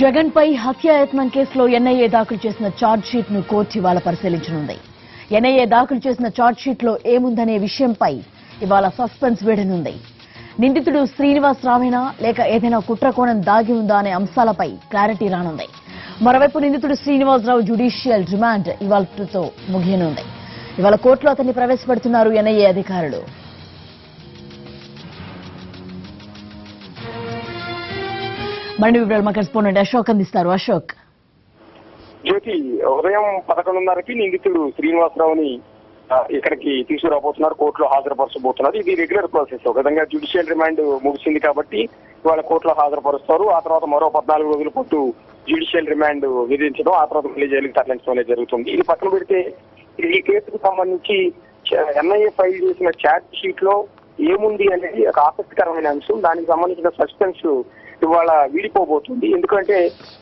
జగన్ పై హత్యాయత్నం కేసులో ఎన్ఐఏ దాఖలు చేసిన ఛార్జ్ షీట్ ను కోర్టు ఇవాళ పరిశీలించనుంది. ఎన్ఐఏ దాఖలు చేసిన ఛార్జ్ షీట్ లో ఏముందనే విషయంపై ఇవాళ సస్పెన్స్ వీడనుంది. నిందితుడు శ్రీనివాస్ రావేనా లేక ఏదైనా కుట్రకోణం దాగి ఉందా అనే అంశాలపై క్లారిటీ రానుంది. మరోవైపు నిందితుడు శ్రీనివాసరావు జ్యుడిషియల్ రిమాండ్ ఇవాళతో ముగియనుంది. ఇవాళ కోర్టులో అతన్ని ప్రవేశపెడుతున్నారు ఎన్ఐఏ అధికారులు. మరిన్ని వివరాలు మా కరెస్పాండెంట్ అశోక్ అందిస్తారు. అశోక్. జ్యోతి, ఉదయం 11:30కి నిందితుడు శ్రీనివాసరావుని ఇక్కడికి తీసుకురాబోతున్నారు, కోర్టులో హాజరుపరచబోతున్నారు. ఇది రెగ్యులర్ ప్రాసెస్. ఒక విధంగా జ్యుడిషియల్ రిమాండ్ ముగిసింది కాబట్టి ఇవాళ కోర్టులో హాజరుపరుస్తారు. ఆ తర్వాత మరో 14 రోజుల పాటు జ్యుడిషియల్ రిమాండ్ విధించడం, ఆ తర్వాత మళ్ళీ జైలుకి తరలించడం అనేది జరుగుతుంది. ఇది పక్కన పెడితే ఈ కేసుకు సంబంధించి ఎన్ఐఏ ఫైల్ చేసిన ఛార్జ్ షీట్ లో ఏముంది అనేది ఒక ఆసక్తికరమైన అంశం. దానికి సంబంధించిన సస్పెన్స్ ఇవాళ వీడిపోబోతుంది. ఎందుకంటే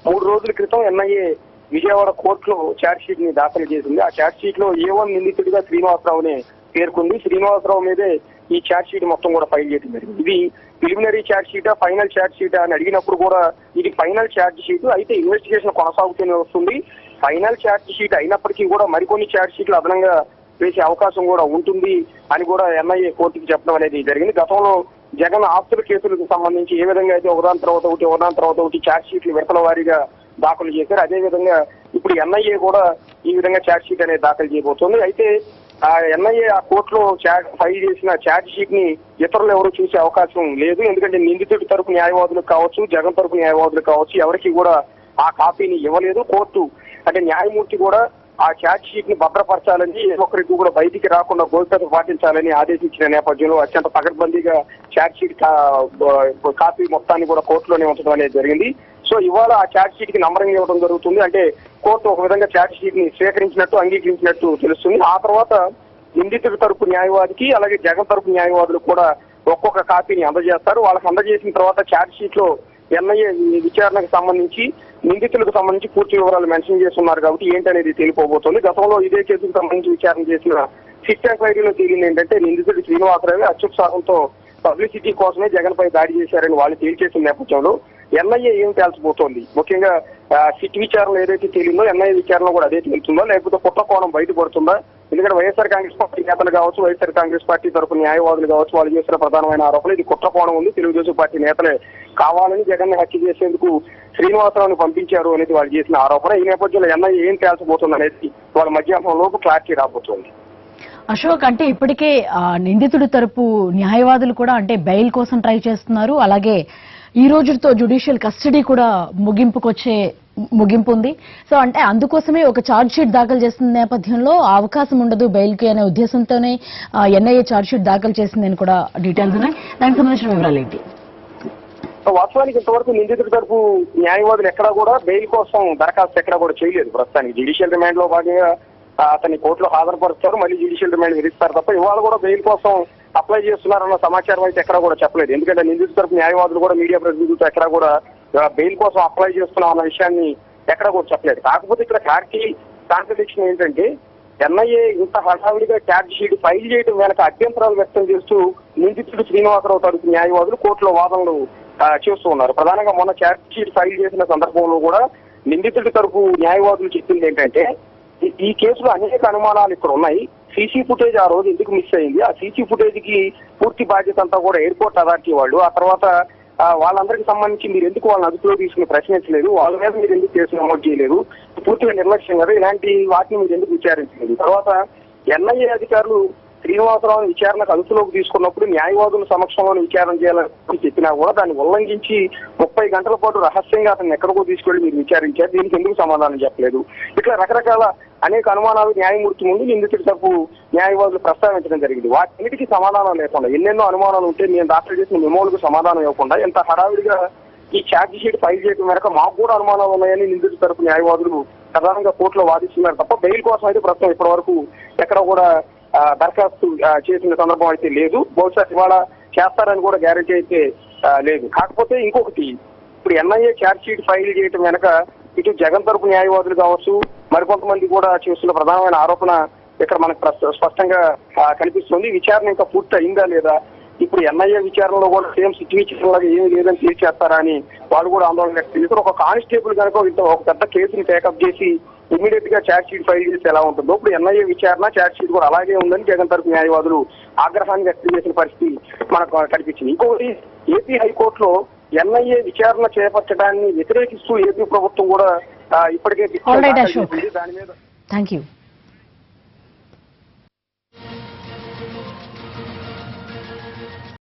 3 రోజుల క్రితం ఎన్ఐఏ విజయవాడ కోర్టులో ఛార్జ్ షీట్ ని దాఖలు చేసింది. ఆ ఛార్జ్ షీట్ లో A1 నిందితుడిగా శ్రీనివాసరావునే పేర్కొంది. శ్రీనివాసరావు మీదే ఈ ఛార్జ్ షీట్ మొత్తం కూడా ఫైల్ చేయడం జరిగింది. ఇది ప్రిలిమినరీ ఛార్జ్ షీటా, ఫైనల్ ఛార్జ్ షీటా అని అడిగినప్పుడు కూడా ఇది ఫైనల్ ఛార్జ్ షీట్, అయితే ఇన్వెస్టిగేషన్ కొనసాగుతూనే వస్తుంది. ఫైనల్ ఛార్జ్ షీట్ అయినప్పటికీ కూడా మరికొన్ని ఛార్జ్ షీట్లు అదనంగా వేసే అవకాశం కూడా ఉంటుంది అని కూడా ఎన్ఐఏ కోర్టుకి చెప్పడం అనేది జరిగింది. గతంలో జగన్ ఆస్తుల కేసులకు సంబంధించి ఏ విధంగా అయితే ఒకదాని తర్వాత ఒకటి ఛార్జ్ షీట్లు విడతల వారీగా దాఖలు చేశారు, అదే విధంగా ఇప్పుడు ఎన్ఐఏ కూడా ఈ విధంగా ఛార్జ్ షీట్ అనేది దాఖలు చేయబోతోంది. అయితే ఆ ఎన్ఐఏ ఆ కోర్టులో ఫైల్ చేసిన ఛార్జ్ షీట్ ని ఇతరులు ఎవరు చూసే అవకాశం లేదు. ఎందుకంటే నిందితుడి తరపు న్యాయవాదులకు కావచ్చు, జగన్ తరపు న్యాయవాదులకు కావచ్చు, ఎవరికి కూడా ఆ కాపీని ఇవ్వలేదు. కోర్టు అంటే న్యాయమూర్తి కూడా ఆ ఛార్జ్ షీట్ ని భద్రపరచాలని, ఒక్కరికి కూడా బయటికి రాకుండా గోప్యత పాటించాలని ఆదేశించిన నేపథ్యంలో అత్యంత పకడ్బందీగా ఛార్జ్ షీట్ కాపీ మొత్తాన్ని కూడా కోర్టులోనే ఉంచడం అనేది జరిగింది. సో ఇవాళ ఆ ఛార్జ్ షీట్ కి నంబరింగ్ ఇవ్వడం జరుగుతుంది. అంటే కోర్టు ఒక విధంగా ఛార్జ్ షీట్ ని స్వీకరించినట్టు, అంగీకరించినట్టు తెలుస్తుంది. ఆ తర్వాత నిందితుడి తరపు న్యాయవాదికి అలాగే జగన్ తరపు న్యాయవాదులు కూడా ఒక్కొక్క కాపీని అందజేస్తారు. వాళ్ళకి అందజేసిన తర్వాత ఛార్జ్ షీట్ లో ఎన్ఐఏ విచారణకు సంబంధించి నిందితులకు సంబంధించి పూర్తి వివరాలు మెన్షన్ చేస్తున్నారు కాబట్టి ఏంటనేది తెలిపోబోతోంది. గతంలో ఇదే కేసుకు సంబంధించి విచారణ చేసిన సిట్ ఎంక్వైరీలో తేలింది ఏంటంటే నిందితుడు శ్రీనివాసరావు అత్యుత్సాహంతో పబ్లిసిటీ కోసమే జగన్ పై దాడి చేశారని వాళ్ళు తేల్చేసిన నేపథ్యంలో ఎన్ఐఏ ఏం తేల్చబోతోంది, ముఖ్యంగా సిట్ విచారణ ఏదైతే తేలిందో ఎన్ఐఏ విచారణ కూడా అదే తేలుతుందో, లేకపోతే కొత్త కోణం బయటపడుతుందా? ఎందుకంటే వైఎస్ఆర్ కాంగ్రెస్ పార్టీ నేతలు కావచ్చు, వైఎస్ఆర్ కాంగ్రెస్ పార్టీ తరపు న్యాయవాదులు కావచ్చు, వాళ్ళు చేసిన ప్రధానమైన ఆరోపణ ఇది కుట్ర కోణం ఉంది, తెలుగుదేశం పార్టీ నేతలే కావాలని జగన్ ని హత్య చేసేందుకు శ్రీనివాసరావుని పంపించారు అనేది వాళ్ళు చేసిన ఆరోపణ. ఈ నేపథ్యంలో ఎన్ఐఏ ఏం తేల్చబోతుంది అనేది వాళ్ళ మధ్యాహ్నం లోపు క్లారిటీ రాబోతోంది. అశోక్, అంటే ఇప్పటికే నిందితుడి తరపు న్యాయవాదులు కూడా అంటే బెయిల్ కోసం ట్రై చేస్తున్నారు. అలాగే ఈ రోజుతో జ్యుడిషియల్ కస్టడీ కూడా ముగింపు ఉంది. సో అంటే అందుకోసమే ఒక ఛార్జ్ షీట్ దాఖలు చేసిన నేపథ్యంలో అవకాశం ఉండదు బెయిల్ కి అనే ఉద్దేశంతోనే ఎన్ఐఏ ఛార్జ్ షీట్ దాఖలు చేసిందని కూడా డీటెయిల్స్ ఉన్నాయి. దానికి సంబంధించిన వివరాలు ఏంటి? వాస్తవానికి ఇంతవరకు నిందితుడి తరపు న్యాయవాదులు ఎక్కడా కూడా బెయిల్ కోసం దరఖాస్తు ఎక్కడా కూడా చేయలేదు. ప్రస్తుతానికి జ్యుడిషియల్ రిమాండ్ లో భాగంగా అతన్ని కోర్టులో హాజరుపరుస్తారు, మళ్ళీ జ్యుడిషియల్ రిమాండ్ విధిస్తారు తప్ప ఇవాళ కూడా బెయిల్ కోసం అప్లై చేస్తున్నారన్న సమాచారం అయితే ఎక్కడా కూడా చెప్పలేదు. ఎందుకంటే నిందితుడి తరపు న్యాయవాదులు కూడా మీడియా ప్రతినిధులతో ఎక్కడా కూడా బెయిల్ కోసం అప్లై చేస్తున్నాం అన్న విషయాన్ని ఎక్కడా కూడా చెప్పలేదు. కాకపోతే ఇక్కడ క్లారిటీ కాంట్రడిక్షన్ ఏంటంటే ఎన్ఐఏ ఇంత హడావిడిగా ఛార్జ్ షీట్ ఫైల్ చేయడం వెనక అభ్యంతరాలు వ్యక్తం చేస్తూ నిందితుడు శ్రీనివాసరావు తరపు న్యాయవాదులు కోర్టులో వాదనలు చేస్తూ ఉన్నారు. ప్రధానంగా మొన్న ఛార్జ్ షీట్ ఫైల్ చేసిన సందర్భంలో కూడా నిందితుడి తరపు న్యాయవాదులు చెప్పింది ఏంటంటే ఈ కేసులో అనేక అనుమానాలు ఇక్కడ ఉన్నాయి. సీసీ ఫుటేజ్ ఆ రోజు ఎందుకు మిస్ అయింది, ఆ సీసీ ఫుటేజ్ కి పూర్తి బాధ్యత అంతా కూడా ఎయిర్పోర్ట్ అథారిటీ వాళ్ళు, ఆ తర్వాత వాళ్ళందరికీ సంబంధించి మీరు ఎందుకు వాళ్ళని అదుపులో తీసుకుని ప్రశ్నించలేదు, వాళ్ళ మీద మీరు ఎందుకు కేసు నమోదు చేయలేదు, పూర్తిగా నిర్లక్ష్యం కదా, ఇలాంటి వాటిని మీరు ఎందుకు విచారించలేదు. తర్వాత ఎన్ఐఏ అధికారులు శ్రీనివాసరావుని విచారణకు అదుపులోకి తీసుకున్నప్పుడు న్యాయవాదుల సమక్షంలో విచారణ చేయాలని చెప్పినా కూడా దాన్ని ఉల్లంఘించి 30 గంటల పాటు రహస్యంగా అతను ఎక్కడికో తీసుకెళ్లి మీరు విచారించారు, దీనికి ఎందుకు సమాధానం చెప్పలేదు. ఇట్లా రకరకాల అనేక అనుమానాలు న్యాయమూర్తి ముందు నిందితుడి తరపు న్యాయవాదులు ప్రస్తావించడం జరిగింది. వాటికి సమాధానం లేకుండా ఎన్నెన్నో అనుమానాలు ఉంటే నేను దాఖలు చేసిన మెమోలకు సమాధానం ఇవ్వకుండా ఎంత హడావిడిగా ఈ ఛార్జ్ షీట్ ఫైల్ చేయడం మేరకు మాకు కూడా అనుమానాలు ఉన్నాయని నిందితుడి తరపు న్యాయవాదులు ప్రధానంగా కోర్టులో వాదిస్తున్నారు తప్ప బెయిల్ కోసం అయితే ప్రస్తుతం ఇప్పటి వరకు ఎక్కడ కూడా దరఖాస్తు చేసిన సందర్భం అయితే లేదు. బహుశా ఇవాళ చేస్తారని కూడా గ్యారెంటీ అయితే లేదు. కాకపోతే ఇంకొకటి, ఇప్పుడు ఎన్ఐఏ ఛార్జ్ షీట్ ఫైల్ చేయడం వెనక ఇటు జగన్ తరపు న్యాయవాదులు కావచ్చు, మరికొంతమంది కూడా చేస్తున్న ప్రధానమైన ఆరోపణ ఇక్కడ మనకు స్పష్టంగా కనిపిస్తుంది. విచారణ ఇంకా పూర్తి అయిందా లేదా, ఇప్పుడు ఎన్ఐఏ విచారణలో కూడా సేమ్ సిచ్యువేషన్ లాగా ఏమీ లేదని తీర్చేస్తారా అని వాళ్ళు కూడా ఆందోళన వ్యక్తం చేశారు. ఒక కానిస్టేబుల్ కనుక ఒక పెద్ద కేసుని టేకప్ చేసి ఇమీడియట్ గా ఛార్జ్ షీట్ ఫైల్ చేసి ఎలా ఉంటుందో ఇప్పుడు ఎన్ఐఏ విచారణ ఛార్జ్ షీట్ కూడా అలాగే ఉందని జగన్ తరపు న్యాయవాదులు ఆగ్రహాన్ని వ్యక్తం చేసిన పరిస్థితి మనకు కనిపించింది. ఇంకొకటి ఏపీ హైకోర్టులో ఎన్ఐఏ విచారణ చేపట్టడాన్ని వ్యతిరేకిస్తూ ఏపీ ప్రభుత్వం కూడా ఇప్పటికే దాని మీద థ్యాంక్ యూ.